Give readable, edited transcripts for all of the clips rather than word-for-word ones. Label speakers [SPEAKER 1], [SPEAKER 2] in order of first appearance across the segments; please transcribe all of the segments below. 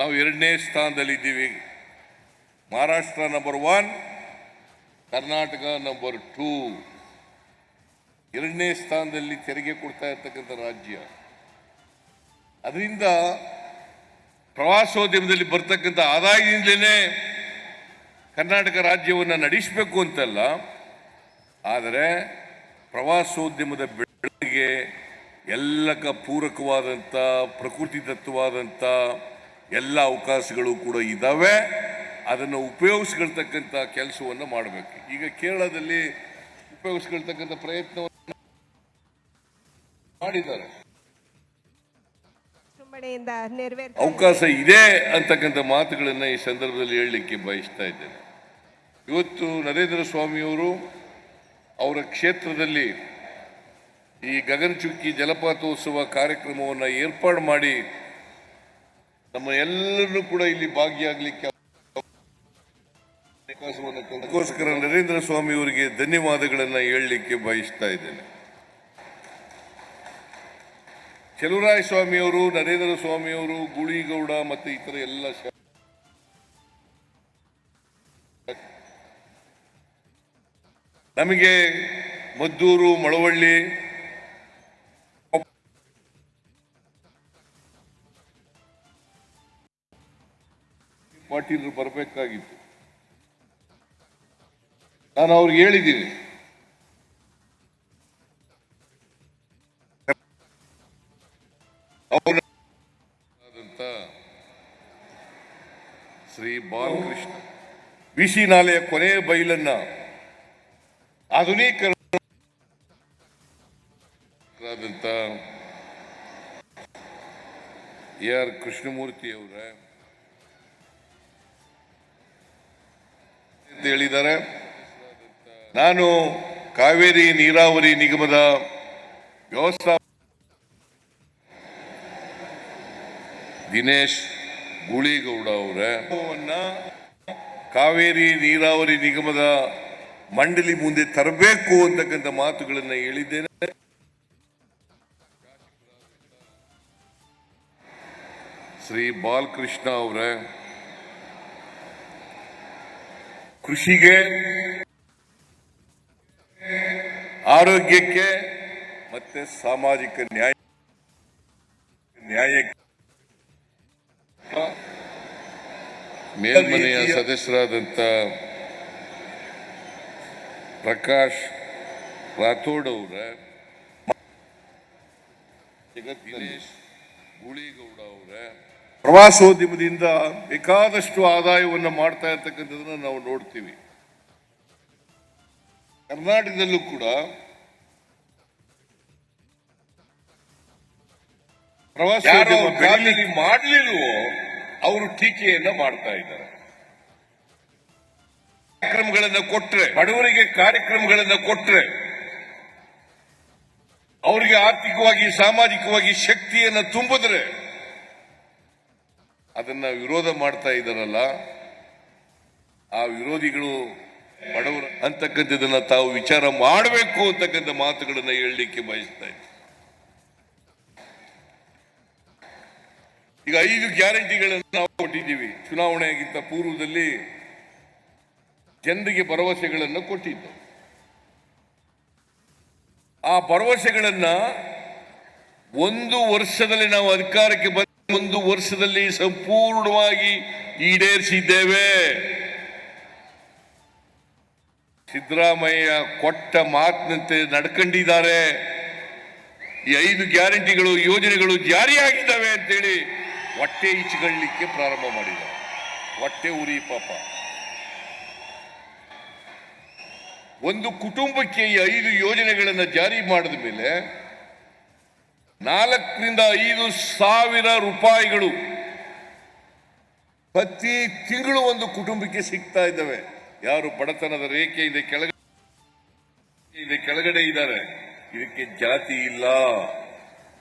[SPEAKER 1] ನಾವು 2ನೇ ಸ್ಥಾನದಲ್ಲಿದ್ದೀವಿ. Maharashtra number 1, Karnataka number 2. 2ನೇ ಸ್ಥಾನದಲ್ಲಿ ತೆರಿಗೆ ಕೊಡ್ತಾ ಇರ್ತಕ್ಕಂಥ ರಾಜ್ಯ. ಅದರಿಂದ ಪ್ರವಾಸೋದ್ಯಮದಲ್ಲಿ ಬರ್ತಕ್ಕಂಥ ಆದಾಯದಿಂದಲೇ ಕರ್ನಾಟಕ ರಾಜ್ಯವನ್ನು ನಡೆಸಬೇಕು ಅಂತಲ್ಲ, ಆದರೆ ಪ್ರವಾಸೋದ್ಯಮದ ಬೆಳವಣಿಗೆ ಎಲ್ಲಕ್ಕ ಪೂರಕವಾದಂಥ ಪ್ರಕೃತಿ ದತ್ತವಾದಂಥ ಎಲ್ಲ ಅವಕಾಶಗಳು ಕೂಡ ಇದ್ದಾವೆ. ಅದನ್ನು ಉಪಯೋಗಿಸ್ಕೊಳ್ತಕ್ಕಂಥ ಕೆಲಸವನ್ನು ಮಾಡಬೇಕು. ಈಗ ಕೇರಳದಲ್ಲಿ ಉಪಯೋಗಿಸ್ಕೊಳ್ತಕ್ಕಂಥ ಪ್ರಯತ್ನವನ್ನು ಮಾಡಿದ್ದಾರೆ. ಅವಕಾಶ ಇದೆ ಅಂತಕ್ಕಂಥ ಮಾತುಗಳನ್ನು ಈ ಸಂದರ್ಭದಲ್ಲಿ ಹೇಳಲಿಕ್ಕೆ ಬಯಸ್ತಾ ಇದ್ದೇನೆ. ಇವತ್ತು ನರೇಂದ್ರ ಸ್ವಾಮಿಯವರು ಅವರ ಕ್ಷೇತ್ರದಲ್ಲಿ ಈ ಗಗನಚುಕ್ಕಿ ಜಲಪಾತೋತ್ಸವ ಕಾರ್ಯಕ್ರಮವನ್ನು ಏರ್ಪಾಡು ಮಾಡಿ ನಮ್ಮ ಎಲ್ಲರನ್ನೂ ಕೂಡ ಇಲ್ಲಿ ಭಾಗಿಯಾಗಲಿಕ್ಕೆ ಅದಕ್ಕೋಸ್ಕರ ನರೇಂದ್ರ ಸ್ವಾಮಿ ಅವರಿಗೆ ಧನ್ಯವಾದಗಳನ್ನು ಹೇಳಲಿಕ್ಕೆ ಬಯಸ್ತಾ ಇದ್ದೇನೆ. ಚಲುವರಾಯ ಸ್ವಾಮಿಯವರು, ನರೇಂದ್ರ ಸ್ವಾಮಿಯವರು, ಗುಳಿಗೌಡ ಮತ್ತು ಇತರ ಎಲ್ಲ ನಮಗೆ ಮದ್ದೂರು, ಮಳವಳ್ಳಿ, ಪಾಟೀಲರು ಬರಬೇಕಾಗಿತ್ತು. ನಾನು ಅವ್ರಿಗೆ ಹೇಳಿದ್ದೀನಿ, ಶ್ರೀ ಬಾಲಕೃಷ್ಣ ಬಿಸಿ ನಾಲೆಯ ಕೊನೆಯ ಬೈಲನ್ನ ಆಧುನೀಕರಣ AR ಕೃಷ್ಣಮೂರ್ತಿ ಅವರ ಹೇಳಿದ್ದಾರೆ. ನಾನು ಕಾವೇರಿ ನೀರಾವರಿ ನಿಗಮದ ವ್ಯವಸ್ಥಾಪಕ ದಿನೇಶ್ ಗುಳಿಗೌಡ ಅವರನ್ನ ಕಾವೇರಿ ನೀರಾವರಿ ನಿಗಮದ ಮಂಡಳಿ ಮುಂದೆ ತರಬೇಕು ಅಂತಕ್ಕಂಥ ಮಾತುಗಳನ್ನು ಹೇಳಿದ್ದೇನೆ. ಶ್ರೀ ಬಾಲಕೃಷ್ಣ ಅವರ ಕೃಷಿಗೆ, ಆರೋಗ್ಯಕ್ಕೆ ಮತ್ತೆ ಸಾಮಾಜಿಕ ನ್ಯಾಯಕ್ಕೆ ಮೇಲ್ಮನೆಯ ಸದಸ್ಯರಾದಂಥ ಪ್ರಕಾಶ್ ರಾಥೋಡ್ ಅವರ, ದಿನೇಶ್ ಗುಳಿಗೌಡ ಅವರ ಪ್ರವಾಸೋದ್ಯಮದಿಂದ ಬೇಕಾದಷ್ಟು ಆದಾಯವನ್ನು ಮಾಡ್ತಾ ಇರ್ತಕ್ಕಂಥದನ್ನ ನಾವು ನೋಡ್ತೀವಿ. ಕರ್ನಾಟಕದಲ್ಲೂ ಕೂಡ ಪ್ರವಾಸೋದ್ಯಮ ಮಾಡಲಿಲ್ವೋ ಅವರು ಟೀಕೆಯನ್ನ ಮಾಡ್ತಾ ಇದ್ದಾರೆ. ಕಾರ್ಯಕ್ರಮಗಳನ್ನು ಕೊಟ್ರೆ, ಬಡವರಿಗೆ ಕಾರ್ಯಕ್ರಮಗಳನ್ನು ಕೊಟ್ರೆ, ಅವರಿಗೆ ಆರ್ಥಿಕವಾಗಿ ಸಾಮಾಜಿಕವಾಗಿ ಶಕ್ತಿಯನ್ನು ತುಂಬಿದ್ರೆ ಅದನ್ನ ವಿರೋಧ ಮಾಡ್ತಾ ಇದ್ದಾರಲ್ಲ, ಆ ವಿರೋಧಿಗಳು ಬಡವರು ಅಂತಕ್ಕಂಥದನ್ನ ತಾವು ವಿಚಾರ ಮಾಡಬೇಕು ಅಂತಕ್ಕಂಥ ಮಾತುಗಳನ್ನ ಹೇಳಲಿಕ್ಕೆ ಬಯಸ್ತಾ ಇದ್ದಾರೆ. ಈಗ 5 ಗ್ಯಾರಂಟಿಗಳನ್ನು ನಾವು ಕೊಟ್ಟಿದ್ದೀವಿ. ಚುನಾವಣೆಗಿಂತ ಪೂರ್ವದಲ್ಲಿ ಜನರಿಗೆ ಭರವಸೆಗಳನ್ನು ಕೊಟ್ಟಿದ್ದು. ಆ ಭರವಸೆಗಳನ್ನ 1 ವರ್ಷದಲ್ಲಿ ನಾವು ಅಧಿಕಾರಕ್ಕೆ ಬಂದ 1 ವರ್ಷದಲ್ಲಿ ಸಂಪೂರ್ಣವಾಗಿ ಈಡೇರಿಸಿದ್ದೇವೆ. ಸಿದ್ದರಾಮಯ್ಯ ಕೊಟ್ಟ ಮಾತಿನಂತೆ ನಡ್ಕೊಂಡಿದ್ದಾರೆ. ಈ 5 ಗ್ಯಾರಂಟಿಗಳು, ಯೋಜನೆಗಳು ಜಾರಿಯಾಗಿದ್ದಾವೆ ಅಂತೇಳಿ ಹೊಟ್ಟೆ ಈಚುಕೊಳ್ಳಲಿಕ್ಕೆ ಪ್ರಾರಂಭ ಮಾಡಿದ್ದಾರೆ. ಹೊಟ್ಟೆ ಉರಿ ಪಾಪ. ಒಂದು ಕುಟುಂಬಕ್ಕೆ ಈ 5 ಯೋಜನೆಗಳನ್ನು ಜಾರಿ ಮಾಡಿದ ಮೇಲೆ 4 ರಿಂದ 5 ಸಾವಿರ ರೂಪಾಯಿಗಳು ಪ್ರತಿ ತಿಂಗಳು ಒಂದು ಕುಟುಂಬಕ್ಕೆ ಸಿಗ್ತಾ ಇದ್ದಾವೆ. ಯಾರು ಬಡತನದ ರೇಖೆಯಿಂದ ಕೆಳಗಡೆ ಇದ್ದಾರೆ, ಇದಕ್ಕೆ ಜಾತಿ ಇಲ್ಲ,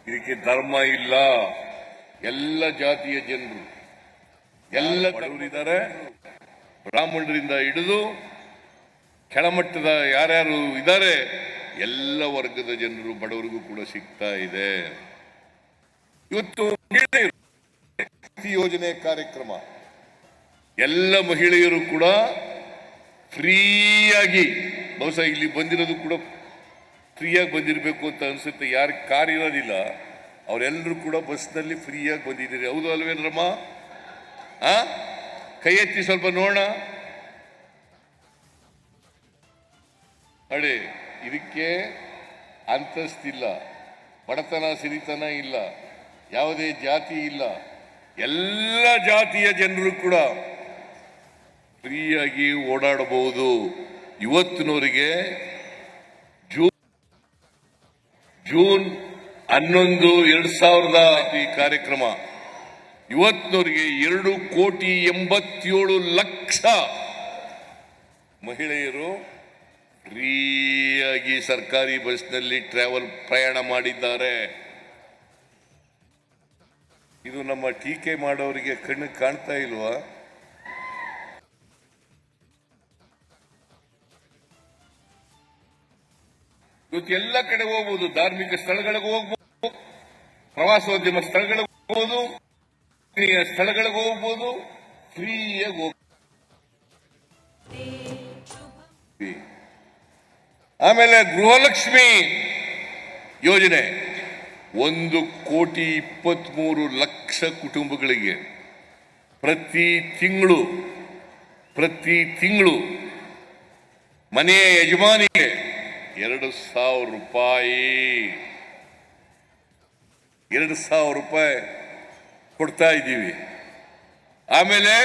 [SPEAKER 1] ಇದಕ್ಕೆ ಧರ್ಮ ಇಲ್ಲ, ಎಲ್ಲ ಜಾತಿಯ ಜನರು, ಎಲ್ಲ ಬಡವರಿದ್ದಾರೆ. ಬ್ರಾಹ್ಮಣರಿಂದ ಹಿಡಿದು ಕೆಳಮಟ್ಟದ ಯಾರ್ಯಾರು ಇದ್ದಾರೆ ಎಲ್ಲ ವರ್ಗದ ಜನರು, ಬಡವರಿಗೂ ಕೂಡ ಸಿಗ್ತಾ ಇದೆ. ಇವತ್ತು ಯೋಜನೆ ಕಾರ್ಯಕ್ರಮ ಎಲ್ಲ ಮಹಿಳೆಯರು ಕೂಡ ಫ್ರೀಯಾಗಿ, ಬಹುಶಃ ಇಲ್ಲಿ ಬಂದಿರೋದು ಕೂಡ ಫ್ರೀಯಾಗಿ ಬಂದಿರಬೇಕು ಅಂತ ಅನ್ಸುತ್ತೆ. ಯಾರು ಕಾರ್ ಇರೋದಿಲ್ಲ ಅವರೆಲ್ಲರೂ ಕೂಡ ಬಸ್ನಲ್ಲಿ ಫ್ರೀಯಾಗಿ ಬಂದಿದ್ದೀರಿ, ಹೌದು ಅಲ್ವೇನ್ರಮ್ಮ? ಕೈ ಎತ್ತಿ ಸ್ವಲ್ಪ ನೋಡೋಣ. ಅಡೆ, ಇದಕ್ಕೆ ಅಂತಸ್ತಿಲ್ಲ, ಬಡತನ ಸಿರಿತನ ಇಲ್ಲ, ಯಾವುದೇ ಜಾತಿ ಇಲ್ಲ, ಎಲ್ಲ ಜಾತಿಯ ಜನರು ಕೂಡ ಫ್ರೀಯಾಗಿ ಓಡಾಡಬಹುದು. ಇವತ್ತಿನವರಿಗೆ ಜೂನ್ 11, 2000 ಕಾರ್ಯಕ್ರಮ, ಇವತ್ತಿನವರಿಗೆ 2,87,00,000 ಮಹಿಳೆಯರು ಫ್ರೀಯಾಗಿ ಸರ್ಕಾರಿ ಬಸ್ನಲ್ಲಿ ಪ್ರಯಾಣ ಮಾಡಿದ್ದಾರೆ. ಇದು ನಮ್ಮ ಟೀಕೆ ಮಾಡೋರಿಗೆ ಕಣ್ಣು ಕಾಣ್ತಾ ಇಲ್ವಾ? ಇವತ್ತು ಎಲ್ಲ ಕಡೆ ಹೋಗ್ಬೋದು, ಧಾರ್ಮಿಕ ಸ್ಥಳಗಳಿಗೆ ಹೋಗ್ಬೋದು, ಪ್ರವಾಸೋದ್ಯಮ ಸ್ಥಳಗಳಿಗೆ ಹೋಗ್ಬೋದು, ಸ್ಥಳಗಳಿಗೆ ಹೋಗ್ಬೋದು, ಫ್ರೀಯಾಗಿ ಹೋಗ್ಬೋದು. ಆಮೇಲೆ ಗೃಹಲಕ್ಷ್ಮಿ ಯೋಜನೆ 1,23,00,000 ಕುಟುಂಬಗಳಿಗೆ ಪ್ರತಿ ತಿಂಗಳು ಮನೆಯ ಯಜಮಾನಿಗೆ 2,000 ರೂಪಾಯಿ ಕೊಡ್ತಾ ಇದ್ದೀವಿ. ಆಮೇಲೆ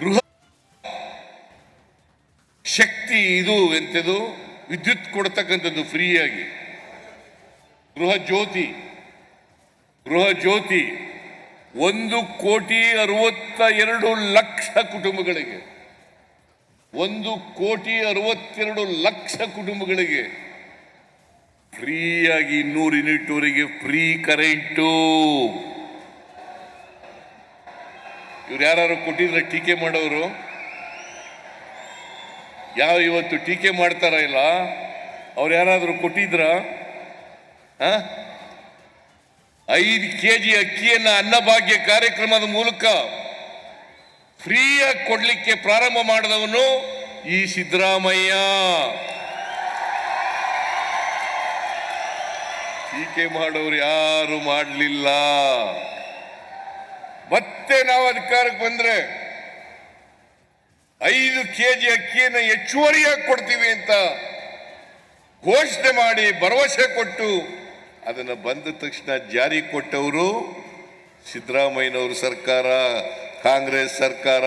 [SPEAKER 1] ಗೃಹ ಶಕ್ತಿ, ಇದು ಎಂಥದ್ದು, ವಿದ್ಯುತ್ ಕೊಡ್ತಕ್ಕಂಥದ್ದು ಫ್ರೀಯಾಗಿ. ಗೃಹ ಜ್ಯೋತಿ 1,62,00,000 ಕುಟುಂಬಗಳಿಗೆ, 1,62,00,000 ಕುಟುಂಬಗಳಿಗೆ ಫ್ರೀಯಾಗಿ 200 ಯೂನಿಟ್ ವರೆಗೆ ಫ್ರೀ ಕರೆಂಟು. ಇವ್ರು ಯಾರು ಕೊಟ್ಟಿದ್ರೆ ಟೀಕೆ ಮಾಡೋರು? ಇವತ್ತು ಟೀಕೆ ಮಾಡ್ತಾರ ಇಲ್ಲ, ಅವ್ರು ಯಾರಾದ್ರೂ ಕೊಟ್ಟಿದ್ರ? 5 kg ಅಕ್ಕಿಯನ್ನ ಅನ್ನಭಾಗ್ಯ ಕಾರ್ಯಕ್ರಮದ ಮೂಲಕ ಫ್ರೀಯಾಗಿ ಕೊಡ್ಲಿಕ್ಕೆ ಪ್ರಾರಂಭ ಮಾಡಿದವನು ಈ ಸಿದ್ದರಾಮಯ್ಯ. ಟೀಕೆ ಮಾಡೋರು ಯಾರು ಮಾಡಲಿಲ್ಲ. ಮತ್ತೆ ನಾವು ಅಧಿಕಾರಕ್ಕೆ ಬಂದ್ರೆ 5 kg ಅಕ್ಕಿಯನ್ನು ಹೆಚ್ಚುವರಿಯಾಗಿ ಕೊಡ್ತೀವಿ ಅಂತ ಘೋಷಣೆ ಮಾಡಿ ಭರವಸೆ ಕೊಟ್ಟು ಅದನ್ನು ಬಂದ ತಕ್ಷಣ ಜಾರಿ ಕೊಟ್ಟವರು ಸಿದ್ದರಾಮಯ್ಯನವರು ಸರ್ಕಾರ, ಕಾಂಗ್ರೆಸ್ ಸರ್ಕಾರ.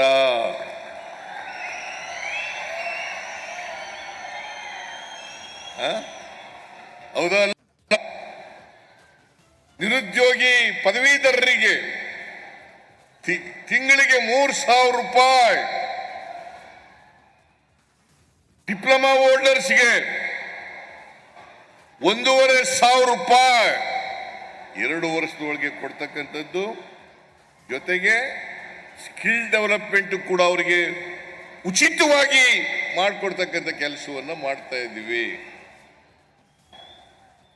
[SPEAKER 1] ಹೌದಾ? ನಿರುದ್ಯೋಗಿ ಪದವೀಧರರಿಗೆ ತಿಂಗಳಿಗೆ 3,000 ರೂಪಾಯಿ, ಡಿಪ್ಲೊಮಾ ಹೋಲ್ಡರ್ಸ್ಗೆ 1,500 ರೂಪಾಯಿ 2 ವರ್ಷದೊಳಗೆ ಕೊಡ್ತಕ್ಕಂಥದ್ದು. ಜೊತೆಗೆ ಸ್ಕಿಲ್ ಡೆವಲಪ್ಮೆಂಟ್ ಕೂಡ ಅವರಿಗೆ ಉಚಿತವಾಗಿ ಮಾಡಿಕೊಡ್ತಕ್ಕಂಥ ಕೆಲಸವನ್ನು ಮಾಡ್ತಾ ಇದ್ದೀವಿ.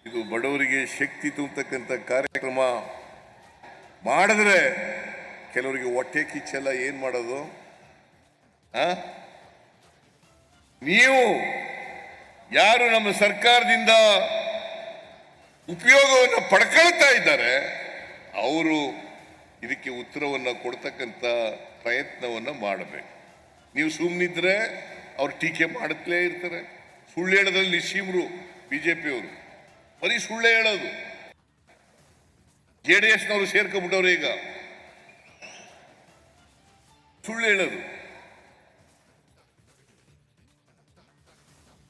[SPEAKER 1] ಇದು ಬಡವರಿಗೆ ಶಕ್ತಿ ತುಂಬತಕ್ಕಂಥ ಕಾರ್ಯಕ್ರಮ. ಮಾಡಿದ್ರೆ ಕೆಲವರಿಗೆ ಹೊಟ್ಟೆ ಕಿಚ್ಚೆಲ್ಲ ಏನ್ ಮಾಡೋದು? ನೀವು ಯಾರು ನಮ್ಮ ಸರ್ಕಾರದಿಂದ ಉಪಯೋಗವನ್ನು ಪಡ್ಕೊಳ್ತಾ ಇದ್ದಾರೆ ಅವರು ಇದಕ್ಕೆ ಉತ್ತರವನ್ನು ಕೊಡ್ತಕ್ಕಂಥ ಪ್ರಯತ್ನವನ್ನು ಮಾಡಬೇಕು. ನೀವು ಸುಮ್ಮನಿದ್ರೆ ಅವ್ರು ಟೀಕೆ ಮಾಡುತ್ತಲೇ ಇರ್ತಾರೆ. ಸುಳ್ಳು ಹೇಳೋದ್ರಲ್ಲಿ ನಿಸ್ಸೀಮರು ಬಿಜೆಪಿಯವರು, ಬರೀ ಸುಳ್ಳು ಹೇಳೋದು. JDSನವರು ಸೇರ್ಕೊಂಡ್ಬಿಟ್ಟವ್ರು, ಈಗ ಸುಳ್ಳು ಹೇಳೋದು.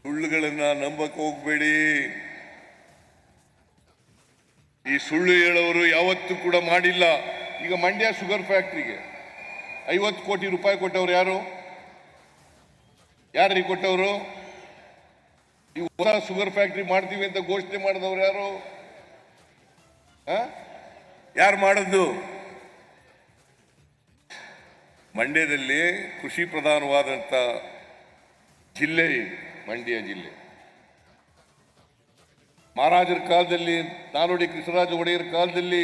[SPEAKER 1] ಸುಳ್ಳುಗಳನ್ನ ನಂಬಕ್ಕೆ ಹೋಗ್ಬೇಡಿ. ಈ ಸುಳ್ಳು ಹೇಳೋರು ಯಾವತ್ತೂ ಕೂಡ ಮಾಡಿಲ್ಲ. ಈಗ ಮಂಡ್ಯ ಶುಗರ್ ಫ್ಯಾಕ್ಟ್ರಿಗೆ 50 ಕೋಟಿ ರೂಪಾಯಿ ಕೊಟ್ಟವ್ರು ಯಾರು? ಯಾರಿಗೆ ಕೊಟ್ಟವರು? ಈ ಹೊಸ ಶುಗರ್ ಫ್ಯಾಕ್ಟ್ರಿ ಮಾಡ್ತೀವಿ ಅಂತ ಘೋಷಣೆ ಮಾಡಿದವ್ರು ಯಾರು? ಯಾರು ಮಾಡದ್ದು? ಮಂಡ್ಯದಲ್ಲಿ ಕೃಷಿ ಪ್ರಧಾನವಾದಂಥ ಜಿಲ್ಲೆ ಮಂಡ್ಯ ಜಿಲ್ಲೆ. ಮಹಾರಾಜರ ಕಾಲದಲ್ಲಿ, ನಾಲ್ವಡಿ ಕೃಷ್ಣರಾಜ ಒಡೆಯರ ಕಾಲದಲ್ಲಿ